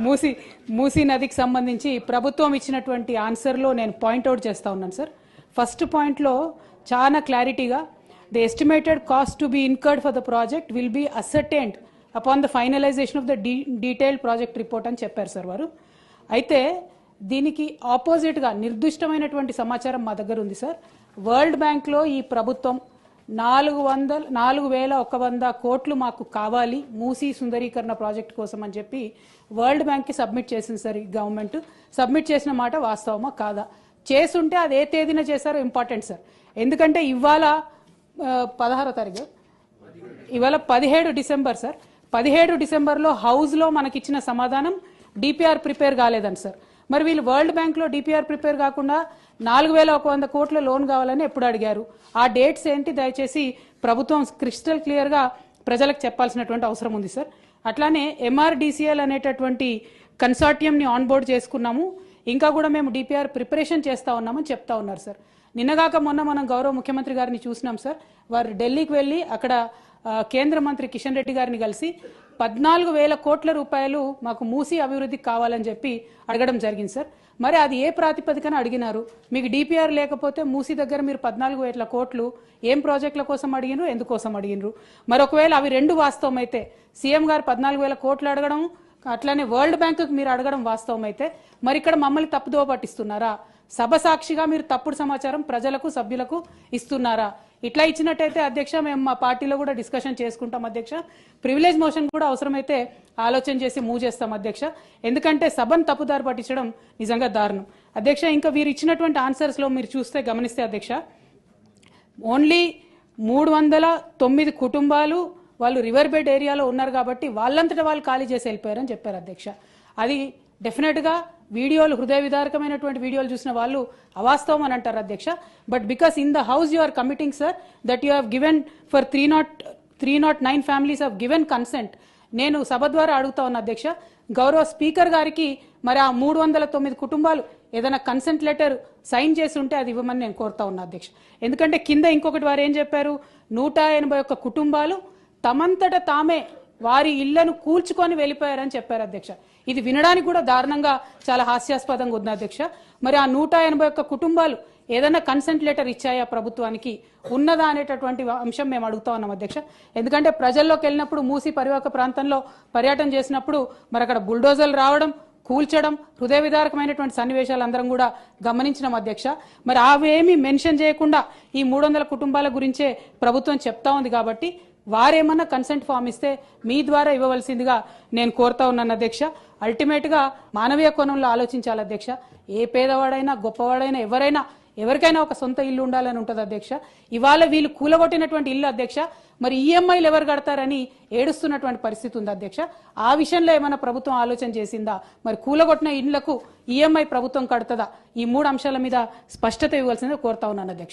మూసీ మూసీ నదికి సంబంధించి ప్రభుత్వం ఇచ్చినటువంటి ఆన్సర్లో నేను పాయింట్అవుట్ చేస్తా ఉన్నాను సార్. ఫస్ట్ పాయింట్లో చాలా క్లారిటీగా the estimated cost to be incurred for the project will be ascertained upon the finalisation of the detailed project report అని చెప్పారు సార్ వారు. అయితే దీనికి ఆపోజిట్గా నిర్దిష్టమైనటువంటి సమాచారం మా దగ్గర ఉంది సార్. వరల్డ్ బ్యాంక్లో ఈ ప్రభుత్వం 4,100 కోట్లు మాకు కావాలి మూసీ సుందరీకరణ ప్రాజెక్ట్ కోసం అని చెప్పి వరల్డ్ బ్యాంక్కి సబ్మిట్ చేసింది సార్. ఈ గవర్నమెంట్ సబ్మిట్ చేసిన మాట వాస్తవమా కాదా? చేసుంటే అది ఏ తేదీన చేశారో ఇంపార్టెంట్ సార్. ఎందుకంటే ఇవాళ 16వ తారీఖు, ఇవాళ 17 డిసెంబర్ సార్. 17 డిసెంబర్లో హౌస్లో మనకిచ్చిన సమాధానం డిపిఆర్ ప్రిపేర్ కాలేదని సార్. మరి వీళ్ళు వరల్డ్ బ్యాంక్లో డిపిఆర్ ప్రిపేర్ కాకుండా 4,100 కోట్ల లోన్ కావాలని ఎప్పుడు అడిగారు? ఆ డేట్స్ ఏంటి దయచేసి ప్రభుత్వం క్రిస్టల్ క్లియర్గా ప్రజలకు చెప్పాల్సినటువంటి అవసరం ఉంది సార్. అట్లానే ఎంఆర్డిసిఎల్ అనేటటువంటి కన్సార్టియంని ఆన్బోర్డ్ చేసుకున్నాము, ఇంకా కూడా మేము డిపిఆర్ ప్రిపరేషన్ చేస్తూ ఉన్నామని చెప్తా ఉన్నారు సార్. నిన్నగాక మొన్న మనం గౌరవ ముఖ్యమంత్రి గారిని చూసినాం సార్. వారు ఢిల్లీకి వెళ్ళి అక్కడ కేంద్ర మంత్రి కిషన్ రెడ్డి గారిని కలిసి 14,000 కోట్ల రూపాయలు మాకు మూసీ అభివృద్ధికి కావాలని చెప్పి అడగడం జరిగింది సార్. మరి అది ఏ ప్రాతిపదికన అడిగినారు? మీకు డిపిఆర్ లేకపోతే మూసీ దగ్గర మీరు 14,000 కోట్లు ఏం ప్రాజెక్టుల కోసం అడిగినరు, ఎందుకోసం అడిగినరు? మరి ఒకవేళ అవి రెండు వాస్తవం అయితే సీఎం గారు 14,000 కోట్లు అడగడం, అట్లానే వరల్డ్ బ్యాంకుకి మీరు అడగడం వాస్తవం అయితే మరి ఇక్కడ మమ్మల్ని తప్పుదోవ పట్టిస్తున్నారా? సభ సాక్షిగా మీరు తప్పుడు సమాచారం ప్రజలకు సభ్యులకు ఇస్తున్నారా? ఇట్లా ఇచ్చినట్టయితే అధ్యక్ష మేము మా పార్టీలో కూడా డిస్కషన్ చేసుకుంటాం అధ్యక్ష. ప్రివిలేజ్ మోషన్ కూడా అవసరమైతే ఆలోచన చేసి మూవ్ చేస్తాం అధ్యక్ష. ఎందుకంటే సభను తప్పుదారి పట్టించడం నిజంగా దారుణం అధ్యక్ష. ఇంకా వీరు ఇచ్చినటువంటి ఆన్సర్స్లో మీరు చూస్తే గమనిస్తే అధ్యక్ష, ఓన్లీ 309 కుటుంబాలు వాళ్ళు రివర్ బెడ్ ఏరియాలో ఉన్నారు కాబట్టి వాళ్ళంతటా వాళ్ళు ఖాళీ చేసి వెళ్ళిపోయారని చెప్పారు అధ్యక్ష. అది డెఫినెట్గా వీడియోలు హృదయ విదారకమైనటువంటి వీడియోలు చూసిన వాళ్ళు అవాస్తవం అని అంటారు అధ్యక్ష. But because in the house you are committing sir that you have given for 309 families have given consent. నేను సభ ద్వారా అడుగుతా ఉన్నా అధ్యక్ష, గౌరవ స్పీకర్ గారికి మరి ఆ 309 కుటుంబాలు ఏదైనా కన్సెంట్ లెటర్ సైన్ చేసి ఉంటే అది ఇవ్వమని నేను కోరుతా ఉన్నా అధ్యక్ష. ఎందుకంటే కింద ఇంకొకటి వారు ఏం చెప్పారు, 181 కుటుంబాలు తమంతట తామే వారి ఇళ్లను కూల్చుకొని వెళ్ళిపోయారని చెప్పారు అధ్యక్ష. ఇది వినడానికి కూడా దారుణంగా చాలా హాస్యాస్పదంగా ఉంది అధ్యక్ష. మరి ఆ 181 కుటుంబాలు ఏదైనా కన్సెంట్ లెటర్ ఇచ్చాయా ప్రభుత్వానికి, ఉన్నదా అనేటటువంటి అంశం మేము అడుగుతా ఉన్నాం అధ్యక్ష. ఎందుకంటే ప్రజల్లోకి వెళ్ళినప్పుడు మూసీ పరివాహక ప్రాంతంలో పర్యటన చేసినప్పుడు మరి అక్కడ బుల్డోజర్లు రావడం, కూల్చడం, హృదయ విదారకమైనటువంటి సన్నివేశాలు అందరం కూడా గమనించినాం అధ్యక్ష. మరి అవేమీ మెన్షన్ చేయకుండా ఈ 300 కుటుంబాల గురించే ప్రభుత్వం చెప్తా ఉంది కాబట్టి వారేమన్నా కన్సెంట్ ఫామ్ ఇస్తే మీ ద్వారా ఇవ్వవలసిందిగా నేను కోరుతా ఉన్నాను అధ్యక్ష. అల్టిమేట్గా మానవీయ కోణంలో ఆలోచించాలి అధ్యక్ష. ఏ పేదవాడైనా గొప్పవాడైనా ఎవరికైనా ఒక సొంత ఇల్లు ఉండాలని ఉంటుంది అధ్యక్ష. ఇవాళ వీళ్ళు కూలగొట్టినటువంటి ఇల్లు అధ్యక్ష, మరి ఈఎంఐలు ఎవరు కడతారని ఏడుస్తున్నటువంటి పరిస్థితి ఉంది అధ్యక్ష. ఆ విషయంలో ఏమైనా ప్రభుత్వం ఆలోచన చేసిందా? మరి కూలగొట్టిన ఇళ్లకు ఈఎంఐ ప్రభుత్వం కడుతుందా? ఈ 3 అంశాల మీద స్పష్టత ఇవ్వాల్సిందిగా కోరుతా ఉన్నాను అధ్యక్ష.